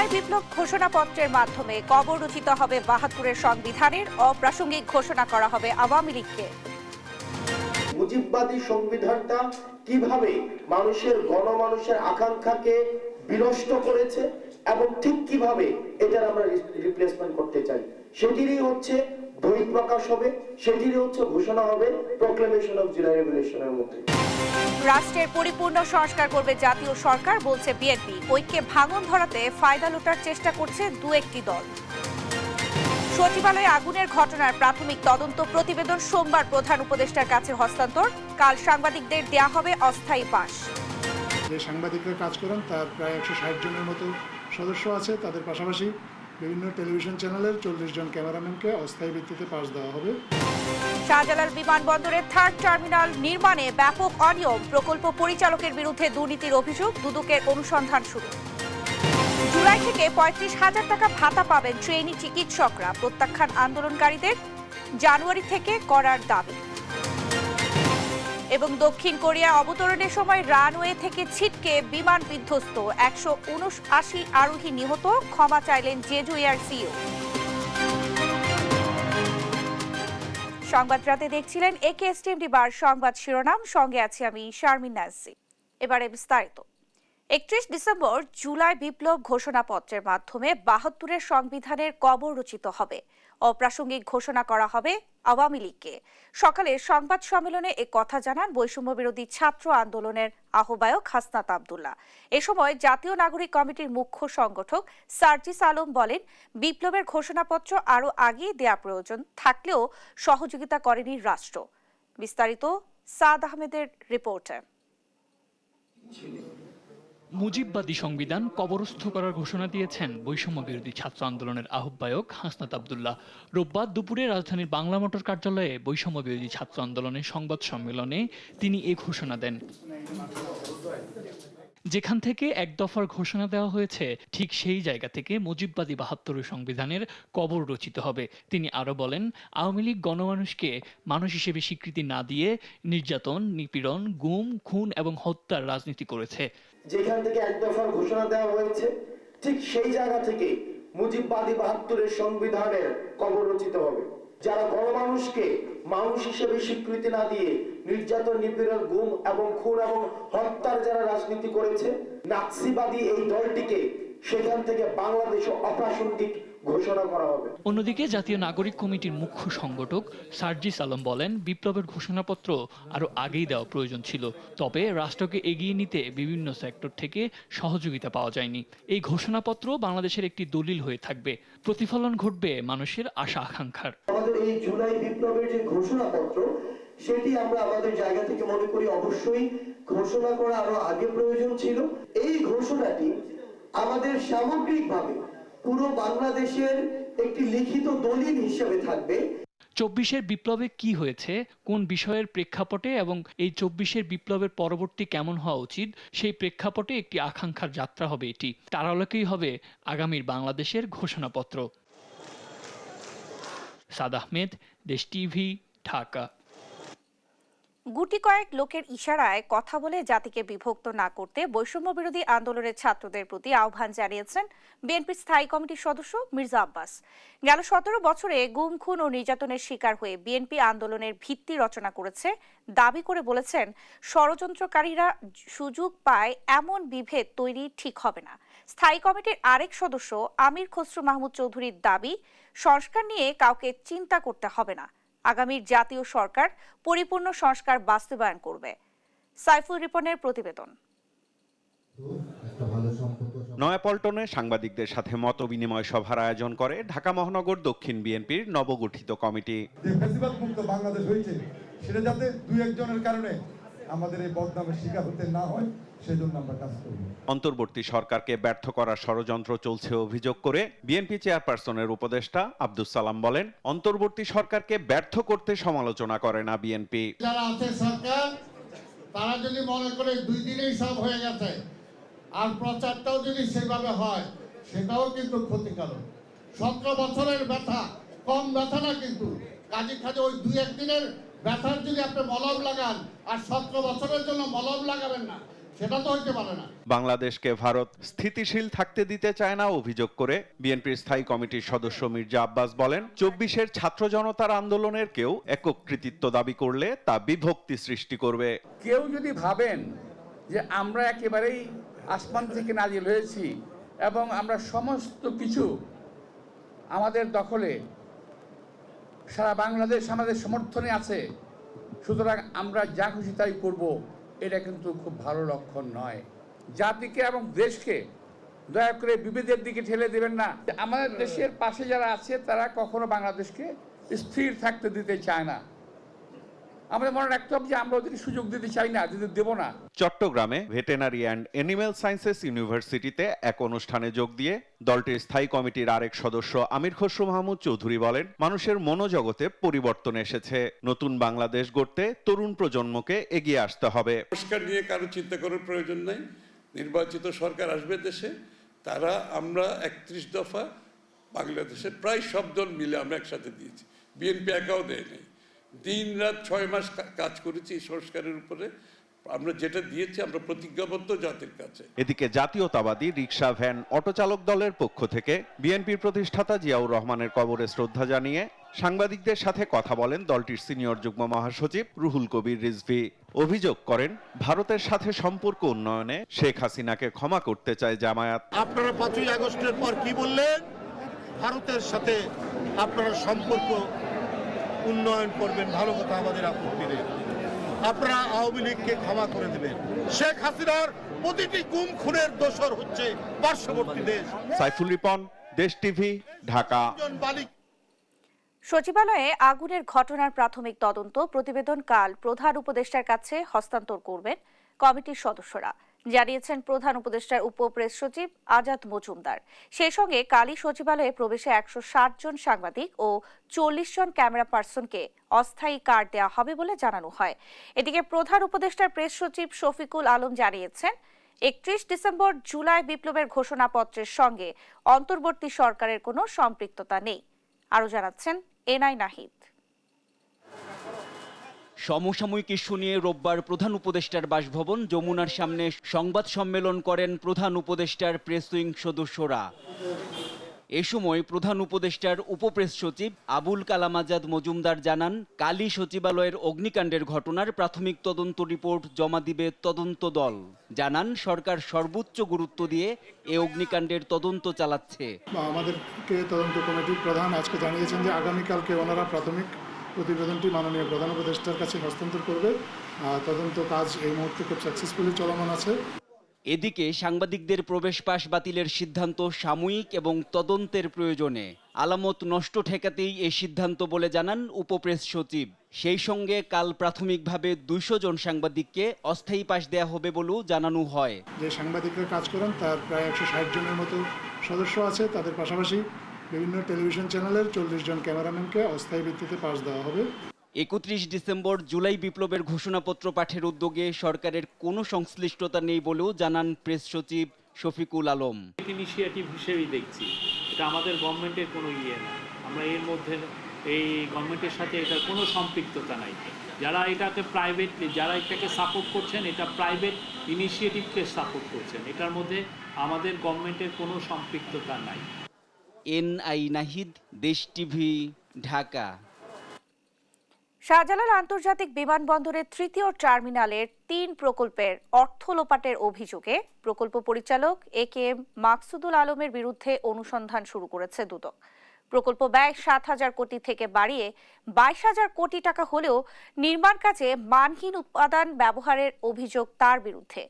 জুলাই বিপ্লব ঘোষণাপত্রের মাধ্যমে কবর রচিত হবে ৭২-এর সংবিধানের, অপ্রাসঙ্গিক ঘোষণা করা হবে আওয়ামী লীগকে। মুজিববাদী সংবিধানটা কিভাবে গণমানুষের আকাঙ্ক্ষাকে বিনষ্ট করেছে এবং ঠিক কিভাবে এটার আমরা রিপ্লেসমেন্ট করতে চাই, সেটিরই হচ্ছে বই প্রকাশ হবে, সেটিরই হচ্ছে ঘোষণা হবে প্রোক্লেমেশন অফ জুলাই রেভলিউশনের মধ্যে। রাষ্ট্রের পরিপূর্ণ সংস্কার করবে জাতীয় সরকার, বলছে বিএনপি। ঐক্যে ভাঙন ধরাতে ফায়দা লুটার চেষ্টা করছে দু একটি দল। সচিবালয়ে আগুনের ঘটনার প্রাথমিক তদন্ত প্রতিবেদন সোমবার প্রধান উপদেষ্টার কাছে হস্তান্তর। কাল সাংবাদিকদের দেয়া হবে অস্থায়ী পাস। যে সাংবাদিকরা কাজ করেন তার প্রায় ১৬০ জনের মতো সদস্য আছে। তাদের পাশাপাশি বিভিন্ন টেলিভিশন চ্যানেলের ৪০ জন ক্যামেরাম্যানকে অস্থায়ী ভিত্তিতে পাস দেওয়া হবে। শাহজালাল বিমানবন্দরের থার্ড টার্মিনাল নির্মাণে ব্যাপক অনিয়ম, প্রকল্প পরিচালকের বিরুদ্ধে দুর্নীতির অভিযোগ, দুদকের অনুসন্ধান শুরু। জুলাই থেকে ৩৫,০০০ টাকা ভাতা পাবেন ট্রেনি চিকিৎসকরা, প্রত্যাখ্যান আন্দোলনকারীদের, জানুয়ারি থেকে করার দাবি। এবং দক্ষিণ কোরিয়া অবতরণের সময় রানওয়ে থেকে ছিটকে বিমান বিধ্বস্ত, ১৭৯ আরোহী নিহত, ক্ষমা চাইলেন জেজু এয়ার সিইও। সংবাদ রাতে দেখছিলেন একেএসটিএমডি বার সংবাদ শিরোনাম, সঙ্গে আছি আমি শারমিন নাজরী। এবারে বিস্তারিত। ৩১ ডিসেম্বর জুলাই বিপ্লব ঘোষণাপত্রের মাধ্যমে ৭২-এর সংবিধানের কবর রচিত হবে, অপ্রাসঙ্গিক ঘোষণা করা হবে আওয়ামী লীগকে। সকালে সংবাদ সম্মেলনে এ কথা জানান বৈষম্য বিরোধী ছাত্র আন্দোলনের আহ্বায়ক হাসনাত আব্দুল্লাহ। এ সময় জাতীয় নাগরিক কমিটির মুখ্য সংগঠক সার্জিস আলম বলেন, বিপ্লবের ঘোষণাপত্র আরও আগেই দেয়া প্রয়োজন থাকলেও সহযোগিতা করেনি রাষ্ট্র। বিস্তারিত সাদ আহমেদের রিপোর্টে। মুজিববাদী সংবিধান কবরস্থ করার ঘোষণা দিয়েছেন বৈষম্য বিরোধী ছাত্র আন্দোলনের আহ্বায়ক হাসনাত আব্দুল্লাহ। রোববার দুপুরে রাজধানীর বাংলা মোটর কার্যালয়ে বৈষম্য বিরোধী ছাত্র আন্দোলনের সংবাদ সম্মেলনে তিনি এই ঘোষণা দেন। যেখান থেকে এক দফার ঘোষণা দেওয়া হয়েছে, ঠিক সেই জায়গা থেকে মুজিববাদী ৭২ সংবিধানের কবর রচিত হবে। তিনি আরো বলেন, আওয়ামী লীগ গণমানুষকে মানুষ হিসেবে স্বীকৃতি না দিয়ে নির্যাতন, নিপীড়ন, গুম, খুন এবং হত্যার রাজনীতি করেছে। যেখান থেকে এক দফার ঘোষণা দেওয়া হয়েছে, ঠিক সেই জায়গা থেকে মুজিববাদী ৭২-এর সংবিধানের কবর রচিত হবে। যারা গণমানুষকে মানুষ হিসেবে স্বীকৃতি না দিয়ে নির্যাতন, নিপীড়ন, গুম এবং খুন এবং হত্যার যারা রাজনীতি করেছে, নাৎসিবাদী এই দলটিকে সেখান থেকে বাংলাদেশে অপ্রাসঙ্গিক ঘোষণা করা হবে। অন্যদিকে জাতীয় নাগরিক কমিটির মুখ্য সংগঠক সার্জিস আলম বলেন, বিপ্লবের ঘোষণাপত্র আরো আগেই দেওয়া প্রয়োজন ছিল, তবে রাষ্ট্রকে এগিয়ে নিতে বিভিন্ন সেক্টর থেকে সহযোগিতা পাওয়া যায়নি। এই ঘোষণাপত্র বাংলাদেশের একটি দলিল হয়ে থাকবে, প্রতিফলন ঘটবে মানুষের আশা আকাঙ্ক্ষার। আমাদের এই জুলাই বিপ্লবের যে ঘোষণাপত্র, সেটি আমরা আমাদের জায়গা থেকে মনে করি অবশ্যই ঘোষণা করা আরো আগে প্রয়োজন ছিল। এই ঘোষণাটি আমাদের সামগ্রিকভাবে পুরো বাংলাদেশের একটি লিখিত দলিল হিসেবে থাকবে। ২৪-এর বিপ্লবে কি হয়েছে, কোন বিষয়ের প্রেক্ষাপটে এবং এই ২৪-এর বিপ্লবের পরবর্তী কেমন হওয়া উচিত, সেই প্রেক্ষাপটে একটি আকাঙ্ক্ষার যাত্রা হবে এটি। তার আলোকেই হবে আগামীর বাংলাদেশের ঘোষণাপত্র। সাদ আহমেদ, দেশ টিভি, ঢাকা। গুটি কয়েক লোকের ইশারায় কথা বলে জাতিকে বিভক্ত না করতে বৈষম্য বিরোধী আন্দোলনের ছাত্রদের প্রতি আহ্বান জানিয়েছেন বিএনপির স্থায়ী কমিটির সদস্য মির্জা আব্বাস। গেল ১৭ বছরে গুম, খুন ও নির্যাতনের শিকার হয়ে বিএনপি আন্দোলনের ভিত্তি রচনা করেছে দাবি করে বলেছেন, ষড়যন্ত্রকারীরা সুযোগ পায় এমন বিভেদ তৈরি ঠিক হবে না। স্থায়ী কমিটির আরেক সদস্য আমির খসরু মাহমুদ চৌধুরীর দাবি, সংস্কার নিয়ে কাউকে চিন্তা করতে হবে না, আগামীর জাতীয় সরকার পরিপূর্ণ সংস্কার বাস্তবায়ন করবে। সাইফুল রিপনের প্রতিবেদন। নয়াপল্টনে সাংবাদিকদের সাথে মত বিনিময় সভার আয়োজন করে ঢাকা মহানগর দক্ষিণ বিএনপির নবগঠিত কমিটি। মুক্ত বাংলাদেশ হয়েছে, সেটা যাতে দুই একজনের কারণে আমাদের এই বদনামের শিকার হতে না হয়, সেজন্য আমরা কাজ করব। অন্তর্বর্তী সরকারকে ব্যর্থ করার ষড়যন্ত্র চলছে অভিযোগ করে বিএনপি চেয়ারপারসনের উপদেষ্টা আব্দুস সালাম বলেন, অন্তর্বর্তী সরকারকে ব্যর্থ করতে সমালোচনা করে না বিএনপি। যারা আছে সরকার, তারা যদি মনে করে 2 দিনেই সব হয়ে গেছে, আর প্রচারটাও যদি সেভাবে হয়, সেটাও কিন্তু ক্ষতিকারক। 17 বছরের ব্যথা কম ব্যথা না, কিন্তু কাজে ওই 2-1 দিনের ব্যথার যদি আপনি মলম লাগান, আর 17 বছরের জন্য মলম লাগাবেন না, সেটা তো হইতে পারে না। বাংলাদেশকে ভারত স্থিতিশীল থাকতে দিতে চায় না অভিযোগ করে বিএনপির স্থায়ী কমিটির সদস্য মির্জা আব্বাস বলেন, ২৪-এর ছাত্র জনতার আন্দোলনের কেউ একক কৃতিত্ব দাবি করলে তা বিভক্তি সৃষ্টি করবে। কেউ যদি ভাবেন যে আমরা একেবারেই আসমান থেকে নাজিল হয়েছি এবং আমরা সমস্ত কিছু আমাদের দখলে, সারা বাংলাদেশ আমাদের সমর্থনে আছে, সুতরাং আমরা যা খুশি তাই করব, এটা কিন্তু খুব ভালো লক্ষণ নয়। জাতিকে এবং দেশকে দয়া করে বিভেদের দিকে ঠেলে দেবেন না। আমাদের দেশের পাশে যারা আছে তারা কখনো বাংলাদেশকে স্থির থাকতে দিতে চায় না। আমাদের মনে রাখতে হবে যে আমরা ওদেরকে সুযোগ দিতে চাই না, দিতে দেব না। চট্টগ্রামে ভেটেনারি অ্যান্ড অ্যানিম্যাল সায়েন্সেস ইউনিভার্সিটিতে এক অনুষ্ঠানে যোগ দিয়ে দলটির স্থায়ী কমিটির আরেক সদস্য আমির খসরু মাহমুদ চৌধুরী বলেন, মানুষের মনোজগতে পরিবর্তন এসেছে। নতুন বাংলাদেশ গড়তে তরুণ প্রজন্মকে এগিয়ে আসতে হবে। সংস্কার নিয়ে কারো চিন্তা করার প্রয়োজন নাই। নির্বাচিত সরকার আসবে দেশে, তারা আমরা ৩১ দফা বাংলাদেশের প্রায় সব দল মিলে আমরা একসাথে দিয়েছি, বিএনপি একাও দেয় নাই। দিন রাত ৬ মাস কাজ করেছি সংস্কারের উপরে। আমরা যেটা দিয়েছি আমরা প্রতিজ্ঞাবদ্ধ জাতির কাছে। এদিকে জাতীয়তাবাদী রিকশা ভ্যান অটো চালক দলের পক্ষ থেকে বিএনপির প্রতিষ্ঠাতা জিয়াউর রহমানের কবরে শ্রদ্ধা জানিয়ে সাংবাদিকদের সাথে কথা বলেন দলটির সিনিয়র যুগ্ম মহাসচিব রুহুল কবির রিজভী। অভিযোগ করেন, ভারতের সাথে সম্পর্ক উন্নয়নে শেখ হাসিনাকে ক্ষমা করতে চায় জামায়াত। আপনারা ৫ই আগস্টের পর কি বললেন? ভারতের সাথে আপনারা সম্পর্ক উন্নয়ন করবেন, ভালো কথা, আমাদের আপত্তি নেই। আপনারা আওয়ামী লীগকে ক্ষমা করে দেবেন। শেখ হাসিনার প্রতিটি গুম খুনের দোষর হচ্ছে পার্শ্ববর্তী দেশ। সাইফুল রিপন, দেশ টিভি, ঢাকা। সচিবালয়ে আগুনের ঘটনার প্রাথমিক তদন্ত প্রতিবেদন কাল প্রধান উপদেষ্টার কাছে হস্তান্তর করবেন কমিটির সদস্যরা, জানিয়েছেন প্রধান উপদেষ্টার উপপ্রেস সচিব আজাদ মজুমদার। সেই সঙ্গে কালই সচিবালয়ে প্রবেশে ১৬০ জন সাংবাদিক ও ৪০ জন ক্যামেরা পার্সনকে অস্থায়ী কার্ড দেওয়া হবে বলে জানানো হয়। এদিকে প্রধান উপদেষ্টার প্রেস সচিব শফিকুল আলম জানিয়েছেন, ৩১ ডিসেম্বর জুলাই বিপ্লবের ঘোষণাপত্রের সঙ্গে অন্তর্বর্তী সরকারের কোনো সম্পৃক্ততা নেই। আরও জানাচ্ছেন এনআই নাহিদ। সমসাময়িক ইস্যু নিয়ে রোববার প্রধান উপদেষ্টার বাসভবন যমুনার সামনে সংবাদ সম্মেলন করেন প্রধান উপদেষ্টার প্রেস উইং সদস্যরা। এ সময় প্রধান উপদেষ্টার উপপ্রেস সচিব আবুল কালাম আজাদ মজুমদার জানান, কালই সচিবালয়ের অগ্নিকাণ্ডের ঘটনার প্রাথমিক তদন্ত রিপোর্ট জমা দিবে তদন্ত দল। জানান, সরকার সর্বোচ্চ গুরুত্ব দিয়ে এ অগ্নিকাণ্ডের তদন্ত চালাচ্ছে। আমাদেরকে তদন্ত কমিটির প্রধান আজকে জানিয়েছেন যে আগামীকালকে ওনারা প্রাথমিক প্রতিবেদনটি মাননীয় প্রধান উপদেষ্টার কাছে হস্তান্তর করবে। তদন্ত কাজ এই মুহূর্তে খুব সাকসেসফুলি চলমান আছে। এদিকে সাংবাদিকদের প্রবেশ পাস বাতিলের সিদ্ধান্ত সাময়িক এবং তদন্তের প্রয়োজনে আলামত নষ্ট ঠেকাতেই এই সিদ্ধান্ত বলে জানান উপপ্রেস সচিব। সেই সঙ্গে কাল প্রাথমিকভাবে ২০০ জন সাংবাদিককে অস্থায়ী পাস দেওয়া হবে বলেও জানানো হয়। যে সাংবাদিকরা কাজ করেন তার প্রায় ১৬০ জনের মতো সদস্য আছে। তাদের পাশাপাশি বিভিন্ন টেলিভিশন চ্যানেলের ৪০ জন ক্যামেরাম্যানকে অস্থায়ী ভিত্তিতে পাস দেওয়া হবে। ৩১ ডিসেম্বর জুলাই বিপ্লবের ঘোষণাপত্র পাঠের উদ্যোগে সরকারের কোনো সংশ্লিষ্টতা নেই বলেও জানান প্রেস সচিব শফিকুল আলম। ইনিশিয়েটিভ হিসেবেই দেখছি, এটা আমাদের গভর্নমেন্টের কোনো ইয়ে না। আমরা এর মধ্যে এই গভর্নমেন্টের সাথে এটার কোনো সম্পৃক্ততা নাই। যারা এটাকে প্রাইভেটলি, যারা এটাকে সাপোর্ট করছেন, এটা প্রাইভেট ইনিশিয়েটিভকে সাপোর্ট করছেন, এটার মধ্যে আমাদের গভর্নমেন্টের কোনো সম্পৃক্ততা নাই। এনআই নাহিদ, দেশ টিভি, ঢাকা। শাহজালাল আন্তর্জাতিক বিমানবন্দরের তৃতীয় টার্মিনালের ৩ প্রকল্পের অর্থ লোপাটের অভিযোগে প্রকল্প পরিচালক একেএম মাকসুদুল আলমের বিরুদ্ধে অনুসন্ধান শুরু করেছে দুদক। প্রকল্প ব্যয় ৭,০০০ কোটি থেকে বাড়িয়ে ২২,০০০ কোটি টাকা হলেও নির্মাণ কাজে মানহীন উপাদান ব্যবহারের অভিযোগ তার বিরুদ্ধে।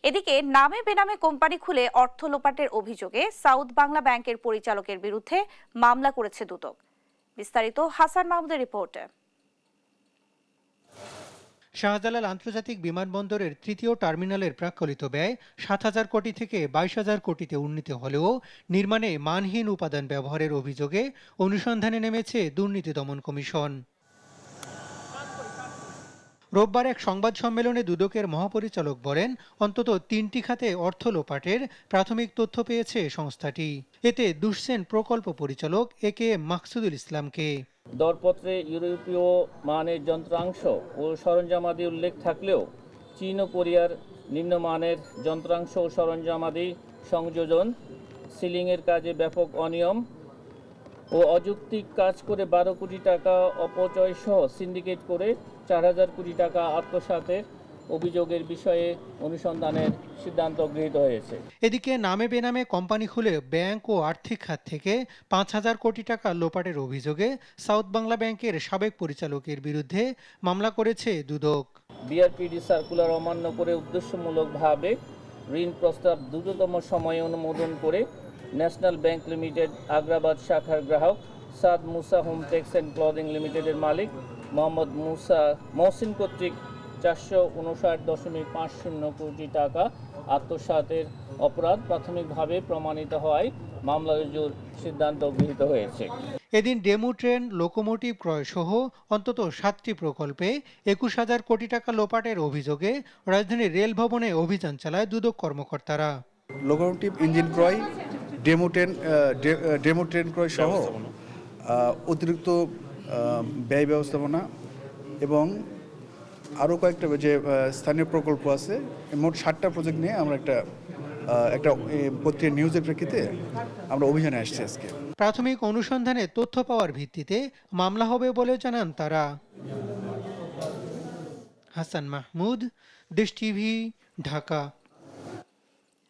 এদিকে নামে বেনামে কোম্পানি খুলে অর্থ লোপাটের অভিযোগে সাউথ বাংলা ব্যাংকের পরিচালকের বিরুদ্ধে মামলা করেছে দুদক। বিস্তারিত হাসান মাহমুদের রিপোর্টে। শাহজালাল আন্তর্জাতিক বিমানবন্দরের তৃতীয় টার্মিনালের প্রাক্কলিত ব্যয় ৭,০০০ কোটি থেকে ২২,০০০ কোটিতে উন্নীত হলেও নির্মাণে মানহীন উপাদান ব্যবহারের অভিযোগে অনুসন্ধানে নেমেছে দুর্নীতি দমন কমিশন। রোববার এক সংবাদ সম্মেলনে দুদকের মহাপরিচালক বলেন, অন্তত ৩টি খাতে অর্থ লোপাটের প্রাথমিক তথ্য পেয়েছে সংস্থাটি। এতে দুষছেন প্রকল্প পরিচালক একেএম মাকসুদুল ইসলামকে। দরপত্রে ইউরোপীয় মানের যন্ত্রাংশ ও সরঞ্জামাদি উল্লেখ থাকলেও চীন ও কোরিয়ার নিম্নমানের যন্ত্রাংশ ও সরঞ্জামাদি সংযোজন, সিলিংয়ের কাজে ব্যাপক অনিয়ম ও অযৌক্তিক কাজ করে 12 কোটি টাকা অপচয় সহ সিন্ডিকেট করে 4000 কোটি টাকা আত্মসাতের অভিযোগের বিষয়ে অনুসন্ধানের সিদ্ধান্ত গৃহীত হয়েছে। এদিকে নামে বেনামে কোম্পানি খুলে ব্যাংক ও আর্থিক খাত থেকে 5000 কোটি টাকা লোপাটের অভিযোগে সাউথ বাংলা ব্যাংকের সাবেক পরিচালকের বিরুদ্ধে মামলা করেছে দুদক। বিআরপিডি সার্কুলার অমান্য করে উদ্দেশ্যমূলকভাবে ঋণ প্রস্তাব দ্রুততম সময়ে অনুমোদন করে ন্যাশনাল ব্যাংক লিমিটেড আগ্রাবাদ শাখার গ্রাহক সাদ মুসা হোম টেক্স অ্যান্ড ক্লদিং লিমিটেডের মালিক মোহাম্মদ মহসিন কর্তৃক 459.50 কোটি টাকা আত্মসাতের অপরাধ প্রাথমিকভাবে প্রমাণিত হওয়ায় মামলা রুজুর সিদ্ধান্ত গৃহীত হয়েছে। এদিন ডেমু ট্রেন, লোকোমোটিভ ক্রয় সহ অন্তত 7টি প্রকল্পে 21,000 কোটি টাকা লোপাটের অভিযোগে রাজধানীর রেল ভবনে অভিযান চালায় দুদক কর্মকর্তারা। লোকোমোটিভ ইঞ্জিন ক্রয়, ডেমো ট্রেন ক্রয় সহ অতিরিক্ত ব্যয় ব্যবস্থাপনা এবং আরও কয়েকটা যে স্থানীয় প্রকল্প আছে, মোট 7টা প্রজেক্ট নিয়ে আমরা একটা পত্রিকার নিউজের প্রেক্ষিতে আমরা অভিযানে আসছি আজকে। প্রাথমিক অনুসন্ধানে তথ্য পাওয়ার ভিত্তিতে মামলা হবে বলে জানান তারা। হাসান মাহমুদ, দেশ টিভি, ঢাকা।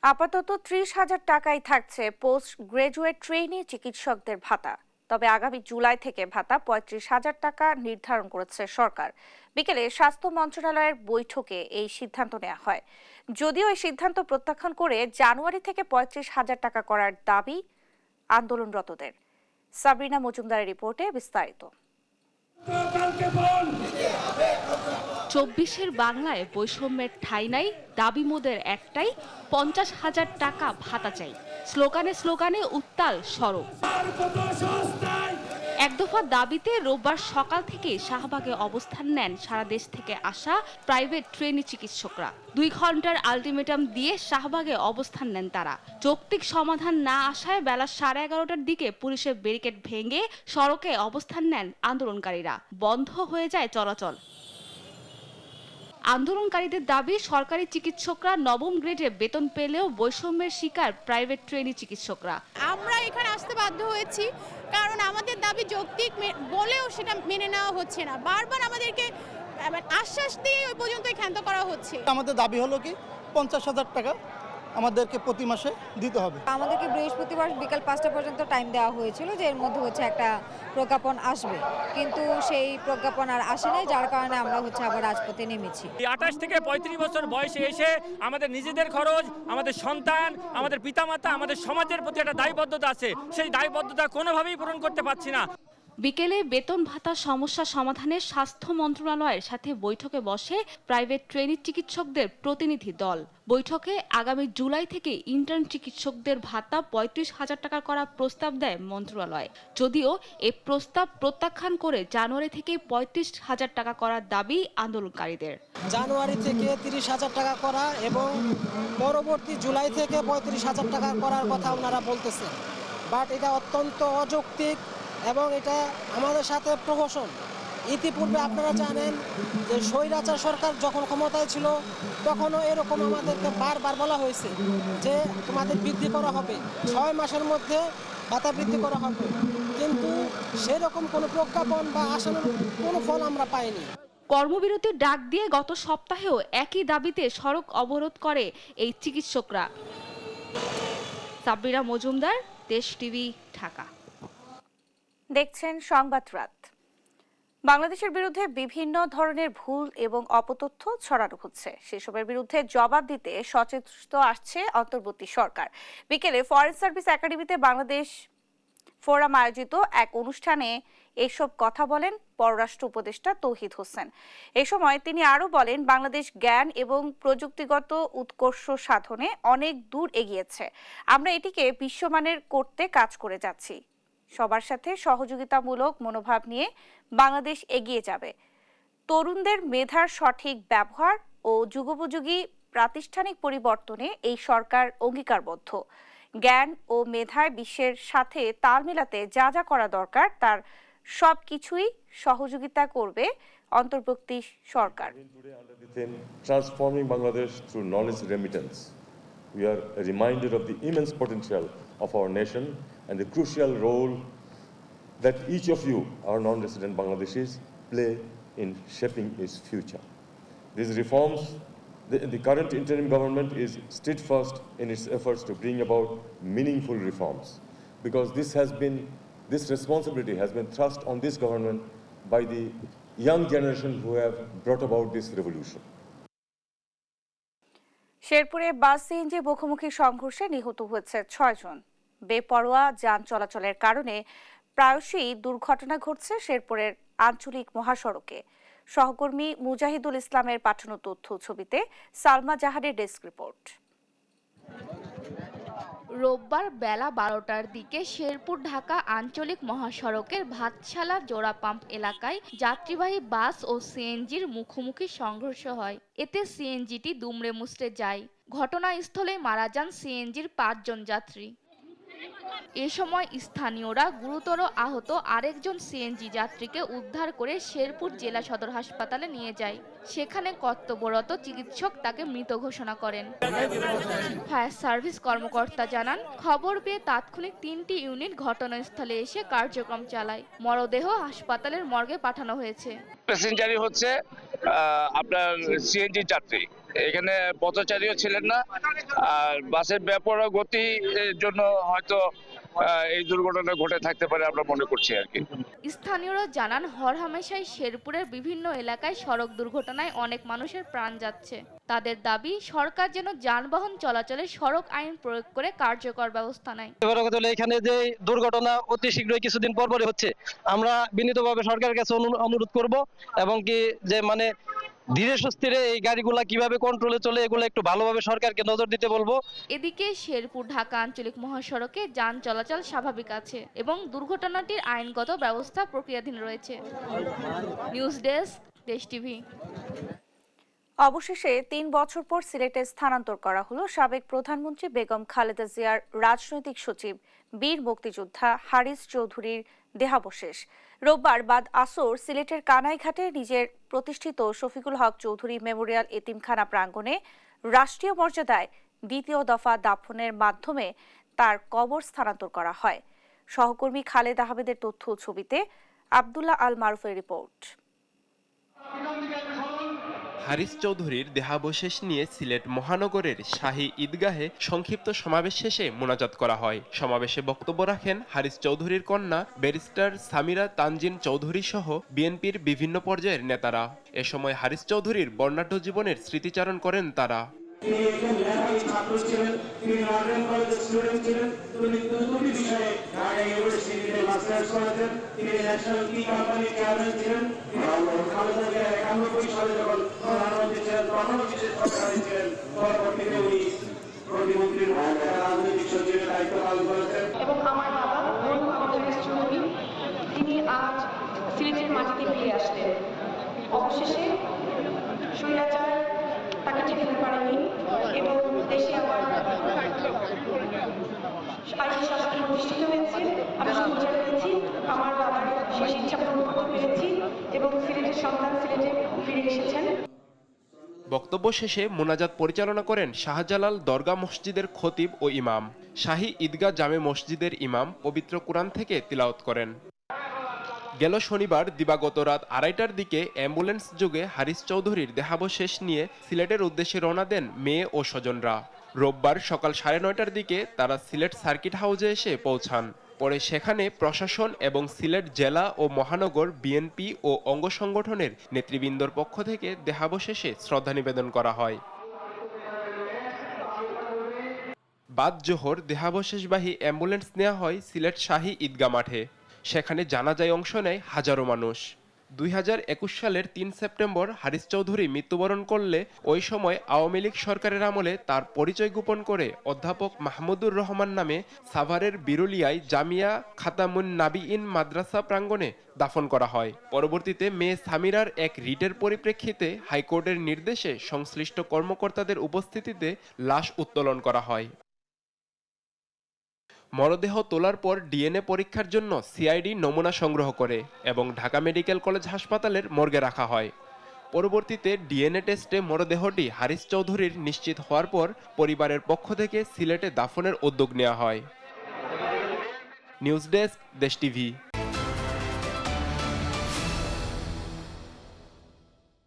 আপাতত 30,000 টাকাই থাকছে পোস্ট গ্রাজুয়েট ট্রেনি চিকিৎসকদের ভাতা। তবে আগামী জুলাই থেকে ভাতা 35,000 টাকা নির্ধারণ করেছে সরকার। বিকেলে স্বাস্থ্য মন্ত্রণালয়ের বৈঠকে এই সিদ্ধান্ত নেওয়া হয়। যদিও এই সিদ্ধান্ত প্রত্যাখ্যান করে জানুয়ারি থেকে 35,000 টাকা করার দাবি আন্দোলনরতদের। সাবরিনা মজুমদারের রিপোর্টে বিস্তারিত। 24-এর বাংলায় বৈষম্যের ঠাঁই নাই, দাবি মোদের একটাই, 50,000 টাকা ভাতা চাই। স্লোগানে স্লোগানে উত্তাল সড়ক। এক দফা দাবিতে রোববার সকাল থেকে শাহবাগে অবস্থান নেন সারা দেশ থেকে আসা প্রাইভেট ট্রেনি চিকিৎসকরা। 2 ঘন্টার আলটিমেটাম দিয়ে শাহবাগে অবস্থান নেন তারা। যৌক্তিক সমাধান না আসায় বেলা 11:30টার দিকে পুলিশের ব্যারিকেড ভেঙে সড়কে অবস্থান নেন আন্দোলনকারীরা। বন্ধ হয়ে যায় চলাচল। আন্দোলনকারীদের দাবি, সরকারি চিকিৎসকরা নবম গ্রেডে বেতন পেলেও বৈষম্যের শিকার প্রাইভেট ট্রেনি চিকিৎসকরা। আমরা এখানে আসতে বাধ্য হয়েছি কারণ আমাদের দাবি যৌক্তিক বলেও সেটা মেনে নেওয়া হচ্ছে না। বারবার আমাদেরকে আশ্বাস দিয়ে ওই পর্যন্ত ক্ষান্ত করা হচ্ছে। আমাদের দাবি হলো কি 50,000 টাকা আমাদেরকে প্রতি মাসে দিতে হবে। আমাদেরকে বৃহস্পতিবার বিকাল 5টা পর্যন্ত টাইম দেওয়া হয়েছিল যে এর মধ্যে একটা প্রজ্ঞাপন আসবে, কিন্তু সেই প্রজ্ঞাপন আর আসে নাই, যার কারণে আমরা আবার রাজপথে নেমেছি। 28 থেকে 35 বছর বয়সে এসে আমাদের নিজেদের খরচ, আমাদের সন্তান, আমাদের পিতামাতা, আমাদের সমাজের প্রতি একটা দায়বদ্ধতা আছে, সেই দায়বদ্ধতা কোনোভাবেই পূরণ করতে পারছি না। বিকেলে বেতন ভাতা সমস্যা সমাধানে স্বাস্থ্য মন্ত্রণালয়ের সাথে বৈঠকে বসে প্রাইভেট ট্রেনি চিকিৎসকদের প্রতিনিধি দল। বৈঠকে আগামী জুলাই থেকে ইন্টার্ন চিকিৎসকদের ভাতা 35,000 টাকা করার প্রস্তাব দেয় মন্ত্রণালয়। যদিও এই প্রস্তাব প্রত্যাখ্যান করে জানুয়ারি থেকে 35,000 টাকা করার দাবি আন্দোলনকারীদের। জানুয়ারি থেকে 30,000 টাকা করা এবং পরবর্তী জুলাই থেকে 35,000 টাকা করার কথা ওনারা বলতেছেন, বাট এটা অত্যন্ত অযৌক্তিক এবং এটা আমাদের সাথে প্রহসন। ইতিপূর্বে আপনারা জানেন যে স্বৈরাচার সরকার যখন ক্ষমতায় ছিল তখনও এরকম আমাদেরকে বারবার বলা হয়েছে যে তোমাদের বৃদ্ধি করা হবে, 6 মাসের মধ্যে ভাতা বৃদ্ধি করা হবে, কিন্তু সেরকম কোনো প্রজ্ঞাপন বা আসানোর কোনো ফল আমরা পাইনি। কর্মবিরতির ডাক দিয়ে গত সপ্তাহেও একই দাবিতে সড়ক অবরোধ করে এই চিকিৎসকরা। সাবরিনা মজুমদার, দেশ টিভি, ঢাকা। দেখছেন সংবাদ রাত। বাংলাদেশের বিরুদ্ধে বিভিন্ন ধরনের ভুল এবং অপতথ্য ছড়ানো হচ্ছে, সেসবের বিরুদ্ধে জবাব দিতে সচেষ্ট আসছে অন্তর্বর্তী সরকার। বিকেলে ফরেন সার্ভিস একাডেমিতে বাংলাদেশ ফোরাম আয়োজিত এক অনুষ্ঠানে এসব কথা বলেন পররাষ্ট্র উপদেষ্টা তৌহিদ হোসেন। এ সময় তিনি আরও বলেন, বাংলাদেশ জ্ঞান এবং প্রযুক্তিগত উৎকর্ষ সাধনে অনেক দূর এগিয়েছে। আমরা এটিকে বিশ্বমানের করতে কাজ করে যাচ্ছি। সবার সাথে সহযোগিতামূলক মনোভাব নিয়ে বাংলাদেশ এগিয়ে যাবে। তরুণদের মেধার সঠিক ব্যবহার ও যুগোপযোগী প্রাতিষ্ঠানিক পরিবর্তনে এই সরকার অঙ্গীকারবদ্ধ। জ্ঞান ও মেধায় বিশ্বের সাথে তাল মেলাতে যা যা করা দরকার তার সব কিছুই সহযোগিতা করবে অন্তর্বর্তী সরকার। Transforming Bangladesh through knowledge remittance. We are reminded of the immense potential of our nation and the crucial role that each of you, our non-resident Bangladeshis, play in shaping its future. These reforms, the current interim government is steadfast in its efforts to bring about meaningful reforms, because this responsibility has been thrust on this government by the young generation who have brought about this revolution. শেরপুরে বাস CNG মুখোমুখি সংঘর্ষে নিহত হয়েছে 6 জন। বেপরোয়া যান চলাচলের কারণে প্রায়শই দুর্ঘটনা ঘটছে শেরপুরের আঞ্চলিক মহাসড়কে। সহকর্মী মুজাহিদুল ইসলামের পাঠানো তথ্য ছবিতে সালমা জাহারের ডেস্ক রিপোর্ট। রোববার বেলা 12টার দিকে শেরপুর ঢাকা আঞ্চলিক মহাসড়কের ভাতশালা জোড়া পাম্প এলাকায় যাত্রীবাহী বাস ও সিএনজির মুখোমুখি সংঘর্ষ হয়। এতে সিএনজিটি দুমড়ে মুচড়ে যায়। ঘটনাস্থলে মারা যান সিএনজির 5 জন যাত্রী। এ সময় স্থানীয়রা গুরুতর আহত আরেকজন সিএনজি যাত্রীকে উদ্ধার করে শেরপুর জেলা সদর হাসপাতালে নিয়ে যায়। সেখানে কর্তব্যরত চিকিৎসক তাকে মৃত ঘোষণা করেন। ফায়ার সার্ভিস কর্মকর্তা জানান, খবর পেয়ে তাৎক্ষণিক 3টি ইউনিট ঘটনাস্থলে এসে কার্যক্রম চালায়। মরদেহ হাসপাতালের মর্গে পাঠানো হয়েছে। প্যাসেঞ্জারই হচ্ছে আপনার সিএনজি যাত্রী, এখানে পথচারীও ছিলেন না। আর বাসের বেপরোয়া গতির জন্য হয়তো এই দুর্ঘটনা ঘটে থাকতে পারে আমরা মনে করছি আর কি। স্থানীয়রা জানান, হরহামেশাই শেরপুরের বিভিন্ন এলাকায় সড়ক দুর্ঘটনায় অনেক মানুষের প্রাণ যাচ্ছে। তাদের দাবি, সরকার যেন যানবাহন চলাচলে সড়ক আইন প্রয়োগ করে কার্যকর ব্যবস্থা নেয়। এখানে যে দুর্ঘটনা অতি শীঘ্রই কিছুদিন পরপরই হচ্ছে, আমরা বিনীতভাবে সরকারের কাছে অনুরোধ করব এবং কি যে মানে ধীরে সুস্থিরে এই গাড়িগুলা কিভাবে কন্ট্রোলে চলে এগুলো একটু ভালোভাবে সরকারকে নজর দিতে বলবো। এদিকে শেরপুর ঢাকা আঞ্চলিক মহাসড়কে যান চলাচল স্বাভাবিক আছে এবং দুর্ঘটনাটির আইনগত ব্যবস্থা প্রক্রিয়াধীন রয়েছে। নিউজ ডেস্ক, দেশ টিভি। অবশেষে 3 বছর পর সিলেটে স্থানান্তর করা হলো সাবেক প্রধানমন্ত্রী বেগম খালেদা জিয়ার রাজনৈতিক সচিব বীর মুক্তিযোদ্ধা হারিস চৌধুরীর দেহাবশেষ। রোববার বাদ আসর সিলেটের কানাইঘাটে নিজের প্রতিষ্ঠিত শফিকুল হক চৌধুরী মেমোরিয়াল এতিমখানা প্রাঙ্গণে রাষ্ট্রীয় মর্যাদায় দ্বিতীয় দফা দাফনের মাধ্যমে তার কবর স্থানান্তর করা হয়। সহকর্মী খালেদ আহমেদের তথ্য ছবিতে আব্দুল্লাহ আল মারুফের রিপোর্ট। হারিস চৌধুরীর দেহাবশেষ নিয়ে সিলেট মহানগরের শাহী ঈদগাহে সংক্ষিপ্ত সমাবেশ শেষে মোনাজাত করা হয়। সমাবেশে বক্তব্য রাখেন হারিস চৌধুরীর কন্যা ব্যারিস্টার সামিরা তানজিন চৌধুরী সহ বিএনপির বিভিন্ন পর্যায়ের নেতারা। এ সময় হারিস চৌধুরীর বর্ণাঢ্য জীবনের স্মৃতিচারণ করেন তারা। এবং আমার বাবা তিনি আজ সিলেটের মাটিতে ফিরে আসলেন। অবশেষে স্বৈরাচার তাকে ঠেকাতে পারেনি এবং দেশে আবার আইনি শাসন প্রতিষ্ঠিত হয়েছে। আমি সুবিচার পেয়েছি, আমার বাবার শেষ ইচ্ছা পূরণ করতে পেরেছি এবং সিলেটের সন্তান সিলেটে ফিরে এসেছেন। বক্তব্য শেষে মোনাজাত পরিচালনা করেন শাহজালাল দরগা মসজিদের খতিব ও ইমাম। শাহী ঈদগাহ জামে মসজিদের ইমাম পবিত্র কোরআন থেকে তিলাওয়াত করেন। গেল শনিবার দিবাগত রাত 2:30টার দিকে অ্যাম্বুলেন্স যোগে হারিস চৌধুরীর দেহাবশেষ নিয়ে সিলেটের উদ্দেশ্যে রওনা দেন মেয়ে ও স্বজনরা। রোববার সকাল 9:30টার দিকে তারা সিলেট সার্কিট হাউসে এসে পৌঁছান। পরে সেখানে প্রশাসন এবং সিলেট জেলা ও মহানগর বিএনপি ও অঙ্গ সংগঠনের নেতৃবৃন্দর পক্ষ থেকে দেহাবশেষে শ্রদ্ধা নিবেদন করা হয়। বাদ জোহর দেহাবশেষবাহী অ্যাম্বুলেন্স নেওয়া হয় সিলেট শাহী ঈদগাহ মাঠে। সেখানে জানাজায় অংশ নেয় হাজারো মানুষ। 2021 সালের 3 সেপ্টেম্বর হারিস চৌধুরী মৃত্যুবরণ করলে ওই সময় আওয়ামী লীগ সরকারের আমলে তার পরিচয় গোপন করে অধ্যাপক মাহমুদুর রহমান নামে সাভারের বিরুলিয়ায় জামিয়া খাতামুন নাবিইন মাদ্রাসা প্রাঙ্গণে দাফন করা হয়। পরবর্তীতে মেয়ে সামিরার এক রিটের পরিপ্রেক্ষিতে হাইকোর্টের নির্দেশে সংশ্লিষ্ট কর্মকর্তাদের উপস্থিতিতে লাশ উত্তোলন করা হয়। মরদেহ তোলার পর ডিএনএ পরীক্ষার জন্য সিআইডি নমুনা সংগ্রহ করে এবং ঢাকা মেডিকেল কলেজ হাসপাতালের মর্গে রাখা হয়। পরবর্তীতে ডিএনএ টেস্টে মরদেহটি হারিস চৌধুরীর নিশ্চিত হওয়ার পর পরিবারের পক্ষ থেকে সিলেটে দাফনের উদ্যোগ নেওয়া হয়। নিউজ ডেস্ক, দেশ টিভি।